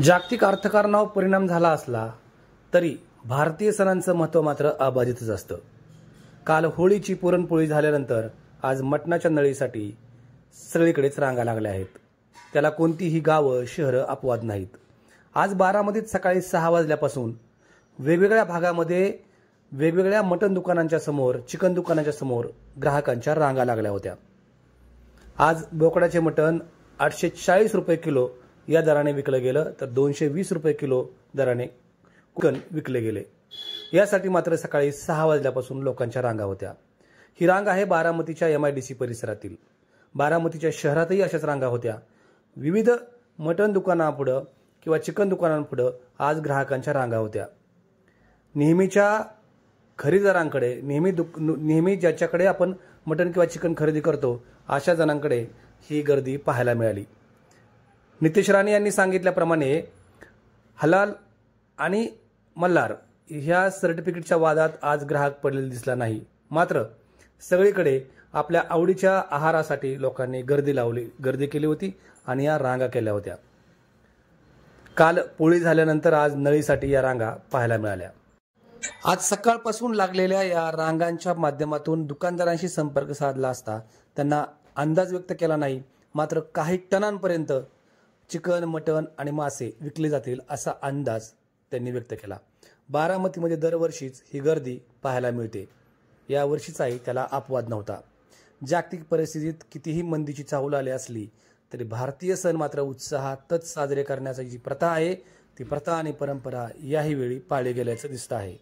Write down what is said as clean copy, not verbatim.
जागतिक अर्थकारणावर परिणाम झाला असला तरी भारतीय सणांचं महत्त्व मात्र अबाधितच असतं। काल होळीची पुरणपोळी झाल्यानंतर आज मटणाच्या नळीसाठी सगळीकडेच रांगा लागल्या आहेत। त्याला कोणतीही गावं शहरं अपवाद नाहीत। आज बारामतीत सकाळी 6 वाजल्यापासून वेगवेगळ्या भागामध्ये वेगवेगळ्या मटण दुकानांच्या समोर, चिकन दुकानांच्या समोर ग्राहकांच्या रांगा लागल्या होत्या। आज बोकडाचे मटण 840 रुपये किलो या दराने विकलं गेलं, तर 220 रुपये किलो दराने चिकन विकले गेले। यासाठी मात्र सकाळी 6 वाजल्यापासून लोकांच्या रांगा होत्या। ही रांग आहे बारामतीच्या MIDC परिसरातील। बारामतीच्या शहरातही अशाच रांगा होत्या। विविध मटण दुकानांपुढे किंवा चिकन दुकानांपुढे आज ग्राहकांच्या रांगा होत्या। नेहमीच्या खरेदीदारांकडे, नेहमी ज्याच्याकडे आपण मटण किंवा चिकन खरेदी करतो अशा जणांकडे ही गर्दी पाहायला मिळाली। नितेश राणे यांनी सांगितल्याप्रमाणे हलाल आणि मल्हार ह्या सर्टिफिकेटच्या वादात आज ग्राहक पडलेला दिसला नाही। मात्र सगळीकडे आपल्या आवडीच्या आहारासाठी लोकांनी गर्दी केली होती आणि या रांगा केल्या होत्या। काल पोळी झाल्यानंतर आज नळीसाठी या रांगा पाहायला मिळाल्या। आज सकाळपासून लागलेल्या या रांगांच्या माध्यमातून दुकानदारांशी संपर्क साधला असता त्यांना अंदाज व्यक्त केला नाही, मात्र काही टनांपर्यंत चिकन, मटण आणि मासे विकले जातील असा अंदाज त्यांनी व्यक्त केला। बारामतीमध्ये दरवर्षीच ही गर्दी पाहायला मिळते। या वर्षीचाही त्याला अपवाद नव्हता। जागतिक परिस्थितीत कितीही मंदीची चाहूल आली असली तरी भारतीय सण मात्र उत्साहातच साजरे करण्याची जी प्रथा आहे ती प्रथा आणि परंपरा याही वेळी पाळली गेल्याचं दिसतं आहे।